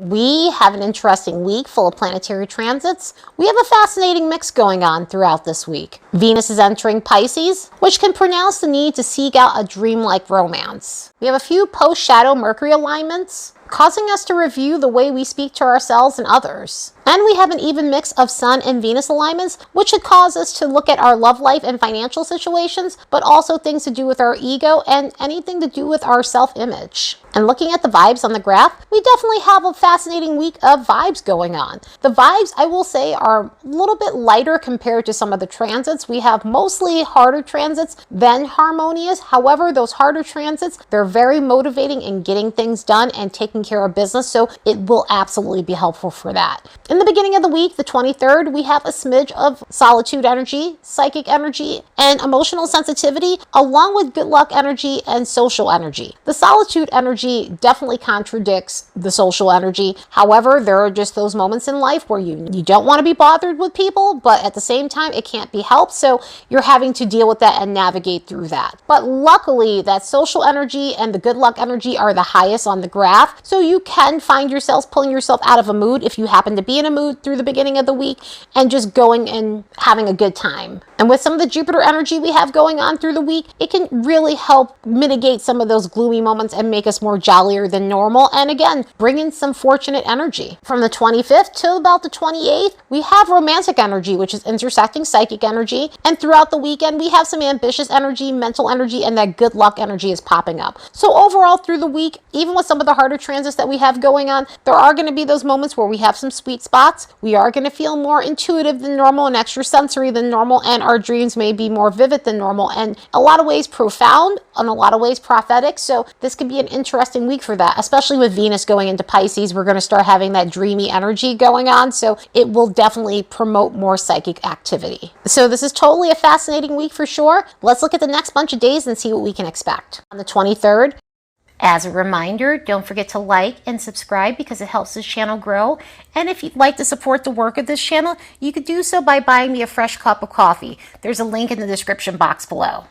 We have an interesting week full of planetary transits. We have a fascinating mix going on throughout this week. Venus is entering Pisces, which can pronounce the need to seek out a dreamlike romance. We have a few post-shadow Mercury alignments, causing us to review the way we speak to ourselves and others. And we have an even mix of Sun and Venus alignments, which should cause us to look at our love life and financial situations, but also things to do with our ego and anything to do with our self-image. And looking at the vibes on the graph, we definitely have a fascinating week of vibes going on. The vibes, I will say, are a little bit lighter compared to some of the transits. We have mostly harder transits than harmonious. However, those harder transits, they're very motivating in getting things done and taking care of business, so it will absolutely be helpful for that. In the beginning of the week, the 23rd, we have a smidge of solitude energy, psychic energy, and emotional sensitivity, along with good luck energy and social energy. The solitude energy definitely contradicts the social energy. However, there are just those moments in life where you don't want to be bothered with people, but at the same time, it can't be helped, so you're having to deal with that and navigate through that. But luckily, that social energy and the good luck energy are the highest on the graph, so you can find yourself pulling yourself out of a mood if you happen to be in a mood through the beginning of the week and just going and having a good time. And with some of the Jupiter energy we have going on through the week, it can really help mitigate some of those gloomy moments and make us more jollier than normal. And again, bring in some fortunate energy. From the 25th till about the 28th, we have romantic energy, which is intersecting psychic energy. And throughout the weekend, we have some ambitious energy, mental energy, and that good luck energy is popping up. So overall through the week, even with some of the harder transits that we have going on, there are going to be those moments where we have some sweet spots. We are going to feel more intuitive than normal and extrasensory than normal, and our dreams may be more vivid than normal, and a lot of ways profound, in a lot of ways prophetic. So this could be an interesting week for that, especially with Venus going into Pisces. We're going to start having that dreamy energy going on, so it will definitely promote more psychic activity. So this is totally a fascinating week for sure. Let's look at the next bunch of days and see what we can expect. On the 23rd, as a reminder, don't forget to like and subscribe because it helps this channel grow. And if you'd like to support the work of this channel, you could do so by buying me a fresh cup of coffee. There's a link in the description box below.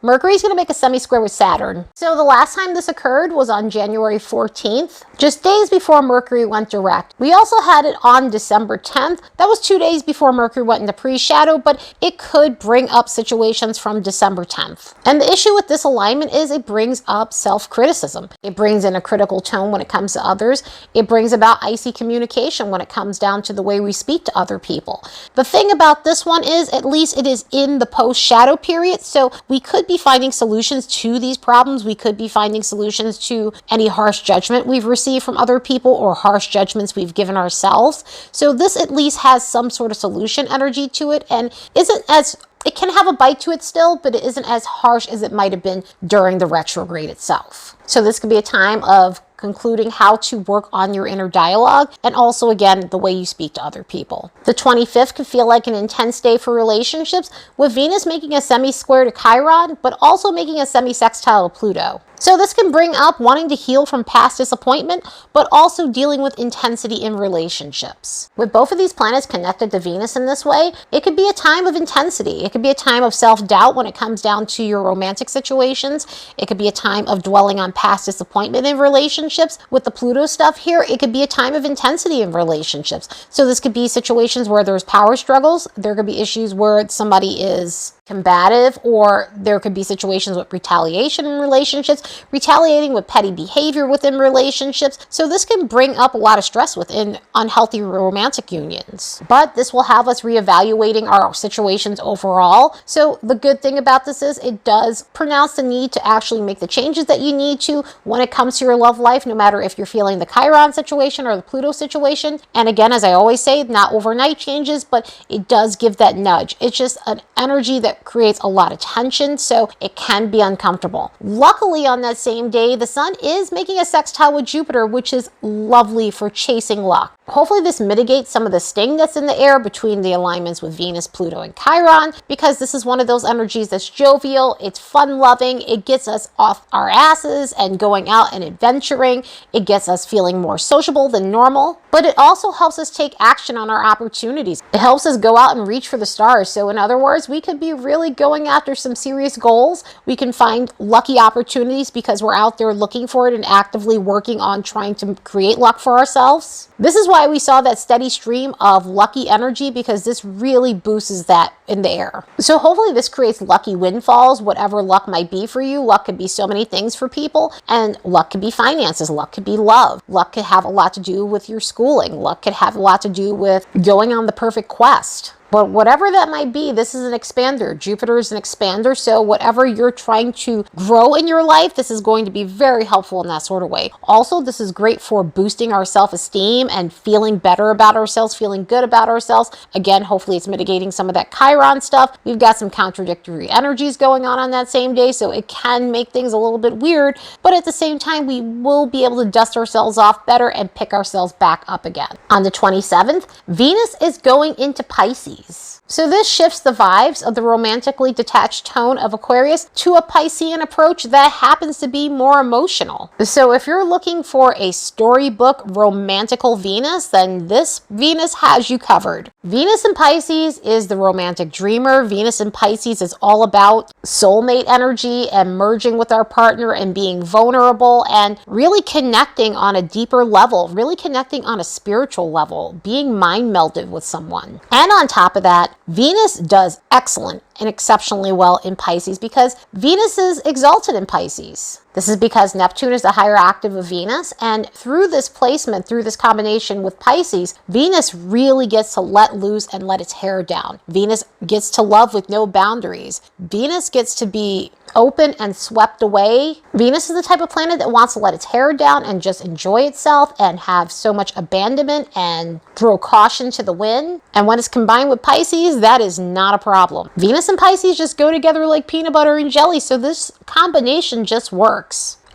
Mercury is going to make a semi-square with Saturn. So the last time this occurred was on January 14th, just days before Mercury went direct. We also had it on December 10th. That was 2 days before Mercury went into pre-shadow, but it could bring up situations from December 10th. And the issue with this alignment is it brings up self-criticism. It brings in a critical tone when it comes to others. It brings about icy communication when it comes down to the way we speak to other people. The thing about this one is, at least it is in the post-shadow period, so we could be finding solutions to these problems. We could be finding solutions to any harsh judgment we've received from other people or harsh judgments we've given ourselves. So this at least has some sort of solution energy to it, and it can have a bite to it still, but it isn't as harsh as it might have been during the retrograde itself. So this could be a time of concluding how to work on your inner dialogue, and also, again, the way you speak to other people. The 25th could feel like an intense day for relationships, with Venus making a semi-square to Chiron, but also making a semi-sextile to Pluto. So this can bring up wanting to heal from past disappointment, but also dealing with intensity in relationships. With both of these planets connected to Venus in this way, it could be a time of intensity. It could be a time of self-doubt when it comes down to your romantic situations. It could be a time of dwelling on past disappointment in relationships. With the Pluto stuff here, it could be a time of intensity in relationships. So this could be situations where there's power struggles. There could be issues where somebody is combative, or there could be situations with retaliation in relationships, retaliating with petty behavior within relationships. So this can bring up a lot of stress within unhealthy romantic unions. But this will have us reevaluating our situations overall. So the good thing about this is it does pronounce the need to actually make the changes that you need to when it comes to your love life, no matter if you're feeling the Chiron situation or the Pluto situation. And again, as I always say, not overnight changes, but it does give that nudge. It's just an energy that creates a lot of tension, so it can be uncomfortable. Luckily, on that same day, the Sun is making a sextile with Jupiter, which is lovely for chasing luck. Hopefully this mitigates some of the sting that's in the air between the alignments with Venus, Pluto, and Chiron, because this is one of those energies that's jovial, it's fun-loving, it gets us off our asses and going out and adventuring, it gets us feeling more sociable than normal, but it also helps us take action on our opportunities. It helps us go out and reach for the stars. So in other words, we could be really going after some serious goals. We can find lucky opportunities peace because we're out there looking for it and actively working on trying to create luck for ourselves. This is why we saw that steady stream of lucky energy, because this really boosts that in the air. So hopefully this creates lucky windfalls, whatever luck might be for you. Luck could be so many things for people, and luck could be finances, luck could be love, luck could have a lot to do with your schooling, luck could have a lot to do with going on the perfect quest. But whatever that might be, this is an expander. Jupiter is an expander, so whatever you're trying to grow in your life, this is going to be very helpful in that sort of way. Also, this is great for boosting our self-esteem and feeling better about ourselves, feeling good about ourselves. Again, hopefully it's mitigating some of that Chiron stuff. We've got some contradictory energies going on that same day, so it can make things a little bit weird, but at the same time, we will be able to dust ourselves off better and pick ourselves back up again. On the 27th, Venus is going into Pisces. So this shifts the vibes of the romantically detached tone of Aquarius to a Piscean approach that happens to be more emotional. So if you're looking for a storybook romantical Venus, then this Venus has you covered. Venus in Pisces is the romantic dreamer. Venus in Pisces is all about soulmate energy and merging with our partner and being vulnerable and really connecting on a deeper level, really connecting on a spiritual level, being mind melded with someone. And on top of that, Venus does excellent and exceptionally well in Pisces because Venus is exalted in Pisces. This is because Neptune is the higher octave of Venus, and through this placement, through this combination with Pisces, Venus really gets to let loose and let its hair down. Venus gets to love with no boundaries. Venus gets to be open and swept away. Venus is the type of planet that wants to let its hair down and just enjoy itself and have so much abandonment and throw caution to the wind. And when it's combined with Pisces, that is not a problem. Venus and Pisces just go together like peanut butter and jelly, so this combination just works.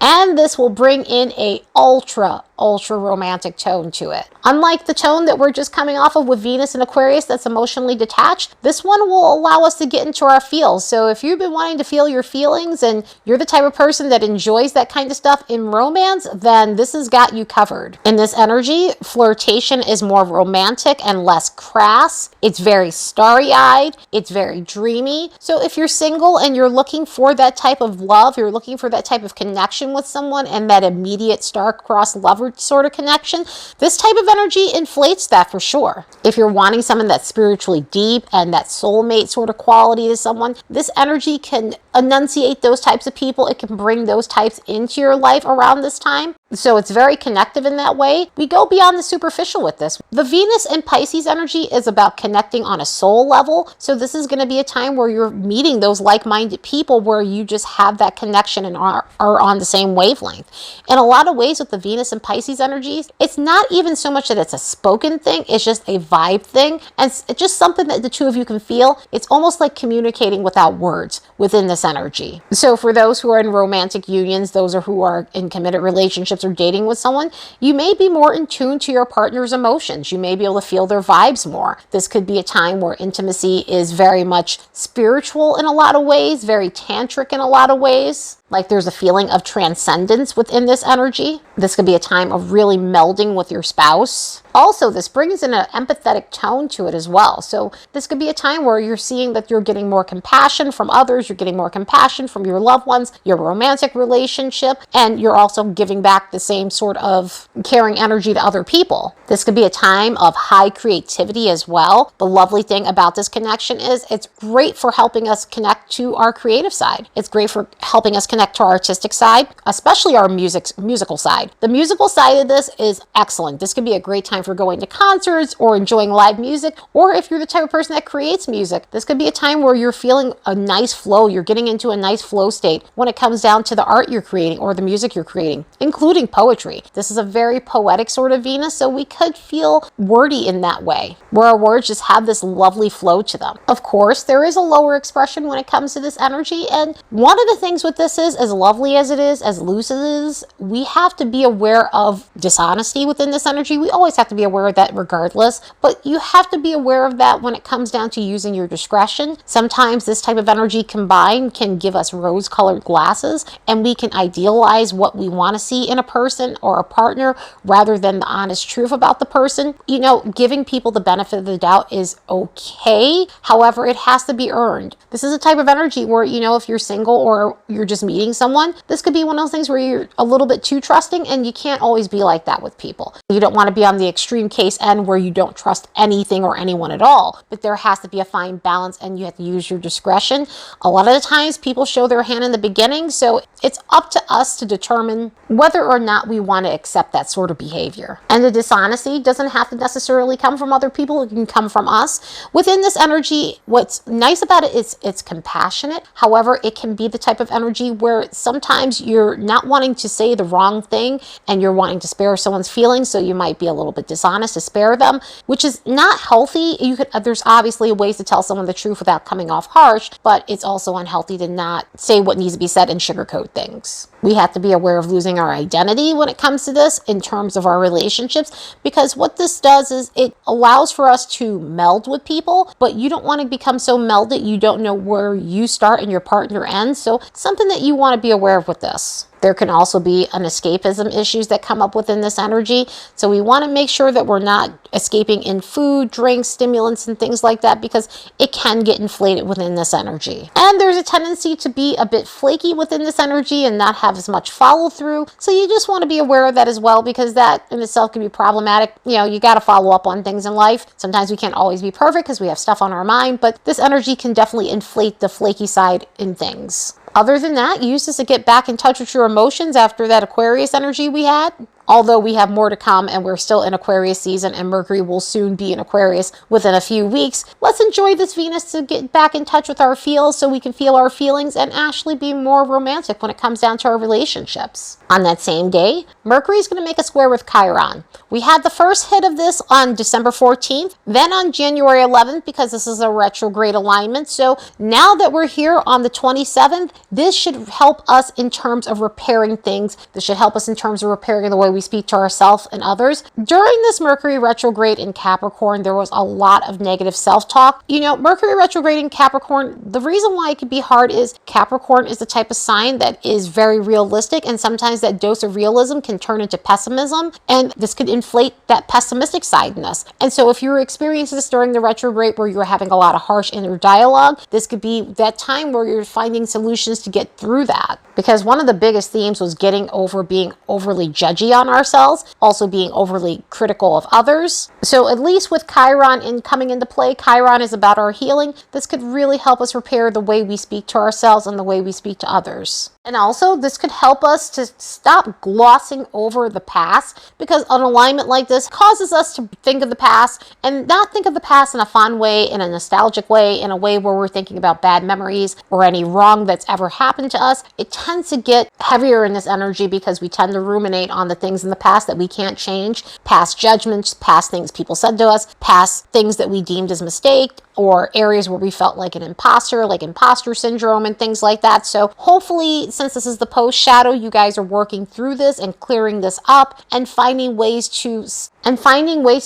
And this will bring in a ultra romantic tone to it. Unlike the tone that we're just coming off of with Venus and Aquarius that's emotionally detached, this one will allow us to get into our feels. So if you've been wanting to feel your feelings and you're the type of person that enjoys that kind of stuff in romance, then this has got you covered. In this energy, flirtation is more romantic and less crass. It's very starry-eyed. It's very dreamy. So if you're single and you're looking for that type of love, you're looking for that type of connection with someone and that immediate star-crossed lover sort of connection, this type of energy inflates that for sure. If you're wanting someone that's spiritually deep and that soulmate sort of quality to someone, this energy can enunciate those types of people. It can bring those types into your life around this time. So it's very connective in that way. We go beyond the superficial with this. The Venus and Pisces energy is about connecting on a soul level. So this is going to be a time where you're meeting those like-minded people where you just have that connection and are on the same wavelength. In a lot of ways with the Venus and Pisces energies, it's not even so much that it's a spoken thing, it's just a vibe thing. And it's just something that the two of you can feel. It's almost like communicating without words within this energy. So for those who are in romantic unions, those are who are in committed relationships or dating with someone, you may be more in tune to your partner's emotions. You may be able to feel their vibes more. This could be a time where intimacy is very much spiritual in a lot of ways, very tantric in a lot of ways. Like there's a feeling of transcendence within this energy. This could be a time of really melding with your spouse. Also, this brings in an empathetic tone to it as well. So this could be a time where you're seeing that you're getting more compassion from others, you're getting more compassion from your loved ones, your romantic relationship, and you're also giving back the same sort of caring energy to other people. This could be a time of high creativity as well. The lovely thing about this connection is it's great for helping us connect to our creative side. It's great for helping us connect to our artistic side, especially our musical side. The musical side of this is excellent. This could be a great time for going to concerts or enjoying live music, or if you're the type of person that creates music, this could be a time where you're feeling a nice flow. You're getting into a nice flow state when it comes down to the art you're creating or the music you're creating, including poetry. This is a very poetic sort of Venus, so we could feel wordy in that way, where our words just have this lovely flow to them. Of course, there is a lower expression when it comes to this energy, and one of the things with this is, as lovely as it is, as loose as it is, we have to be aware of dishonesty within this energy. We always have to be aware of that regardless, but you have to be aware of that when it comes down to using your discretion. Sometimes this type of energy combined can give us rose-colored glasses, and we can idealize what we want to see in a person or a partner rather than the honest truth about the person. You know, giving people the benefit of the doubt is okay. However, it has to be earned. This is a type of energy where, you know, if you're single or you're just meeting meeting someone, this could be one of those things where you're a little bit too trusting, and you can't always be like that with people. You don't want to be on the extreme case end where you don't trust anything or anyone at all, but there has to be a fine balance, and you have to use your discretion. A lot of the times people show their hand in the beginning, so it's up to us to determine whether or not we want to accept that sort of behavior. And the dishonesty doesn't have to necessarily come from other people. It can come from us. Within this energy, what's nice about it is it's compassionate. However, it can be the type of energy where sometimes you're not wanting to say the wrong thing and you're wanting to spare someone's feelings, so you might be a little bit dishonest to spare them, which is not healthy. There's obviously ways to tell someone the truth without coming off harsh, but it's also unhealthy to not say what needs to be said and sugarcoat things. We have to be aware of losing our identity when it comes to this in terms of our relationships, because what this does is it allows for us to meld with people, but you don't want to become so melded you don't know where you start and your partner ends. So something that you want to be aware of with this. There can also be an escapism issues that come up within this energy. So we want to make sure that we're not escaping in food, drinks, stimulants, and things like that, because it can get inflated within this energy. And there's a tendency to be a bit flaky within this energy and not have as much follow through. So you just want to be aware of that as well, because that in itself can be problematic. You got to follow up on things in life. Sometimes we can't always be perfect because we have stuff on our mind, but this energy can definitely inflate the flaky side in things. Other than that, use this to get back in touch with your emotions after that Aquarius energy we had. Although we have more to come and we're still in Aquarius season and Mercury will soon be in Aquarius within a few weeks, let's enjoy this Venus to get back in touch with our feels so we can feel our feelings and actually be more romantic when it comes down to our relationships. On that same day, Mercury is going to make a square with Chiron. We had the first hit of this on December 14th, then on January 11th, because this is a retrograde alignment. So now that we're here on the 27th, this should help us in terms of repairing things. This should help us in terms of repairing the way we speak to ourselves and others. During this Mercury retrograde in Capricorn, there was a lot of negative self-talk. Mercury retrograde in Capricorn, the reason why it can be hard is Capricorn is the type of sign that is very realistic, and sometimes that dose of realism can turn into pessimism, and this could inflate that pessimistic side in us. And so if you're experiencing this during the retrograde where you're having a lot of harsh inner dialogue, this could be that time where you're finding solutions to get through that. Because one of the biggest themes was getting over being overly judgy on ourselves, also being overly critical of others. So at least with Chiron coming into play, Chiron is about our healing. This could really help us repair the way we speak to ourselves and the way we speak to others. And also, this could help us to stop glossing over the past, because an alignment like this causes us to think of the past and not think of the past in a fun way, in a nostalgic way, in a way where we're thinking about bad memories or any wrong that's ever happened to us. It tends to get heavier in this energy because we tend to ruminate on the things in the past that we can't change, past judgments, past things people said to us, past things that we deemed as mistake, or areas where we felt like an imposter, like imposter syndrome and things like that. So hopefully, since this is the post shadow, you guys are working through this and clearing this up and finding ways to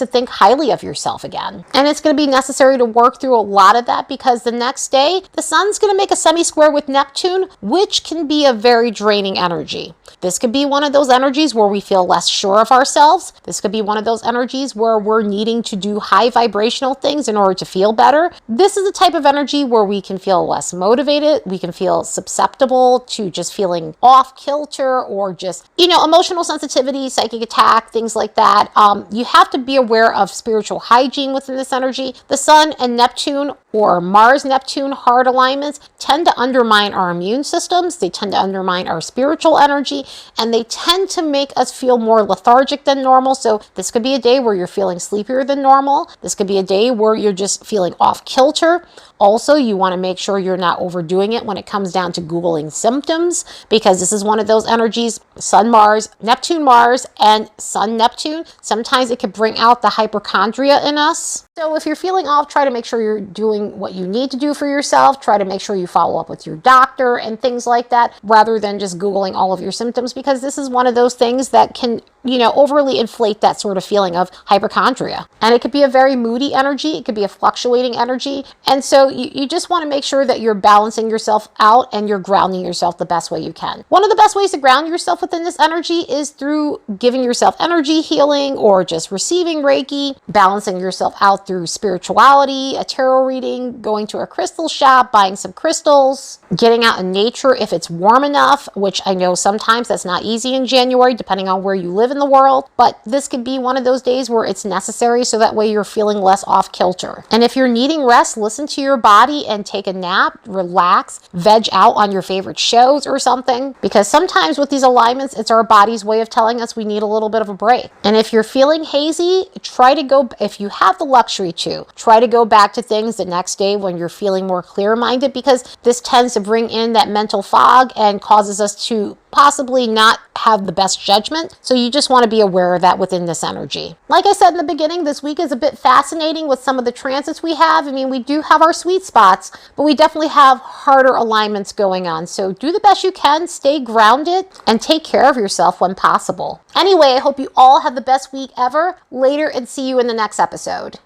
think highly of yourself again. And it's going to be necessary to work through a lot of that, because the next day, the sun's going to make a semi-square with Neptune, which can be a very draining energy. This could be one of those energies where we feel less sure of ourselves. This could be one of those energies where we're needing to do high vibrational things in order to feel better. This is the type of energy where we can feel less motivated. We can feel susceptible to just feeling off kilter, or just, emotional sensitivity, psychic attack, things like that. You have to be aware of spiritual hygiene within this energy. The Sun and Neptune, or Mars-Neptune hard alignments, tend to undermine our immune systems. They tend to undermine our spiritual energy, and they tend to make us feel more lethargic than normal. So this could be a day where you're feeling sleepier than normal. This could be a day where you're just feeling off kilter. Also, you want to make sure you're not overdoing it when it comes down to Googling symptoms, because this is one of those energies, Sun-Mars, Neptune-Mars, and Sun-Neptune. Sometimes it can bring out the hypochondria in us. So if you're feeling off, try to make sure you're doing what you need to do for yourself. Try to make sure you follow up with your doctor and things like that, rather than just Googling all of your symptoms, because this is one of those things that that can, overly inflate that sort of feeling of hypochondria. And it could be a very moody energy. It could be a fluctuating energy. And so you just want to make sure that you're balancing yourself out and you're grounding yourself the best way you can. One of the best ways to ground yourself within this energy is through giving yourself energy healing or just receiving Reiki, balancing yourself out through spirituality, a tarot reading, going to a crystal shop, buying some crystals, getting out in nature if it's warm enough, which I know sometimes that's not easy in January, depending on where you live in the world, but this could be one of those days where it's necessary so that way you're feeling less off kilter. And if you're needing rest, listen to your body and take a nap, relax, veg out on your favorite shows or something, because sometimes with these alignments, it's our body's way of telling us we need a little bit of a break. And if you're feeling hazy, if you have the luxury to, try to go back to things the next day when you're feeling more clear-minded, because this tends to bring in that mental fog and causes us to possibly not have the best judgment. So you just want to be aware of that within this energy. Like I said in the beginning, this week is a bit fascinating with some of the transits we have. I mean, we do have our sweet spots, but we definitely have harder alignments going on. So do the best you can, stay grounded, and take care of yourself when possible. Anyway, I hope you all have the best week ever. Later, and see you in the next episode.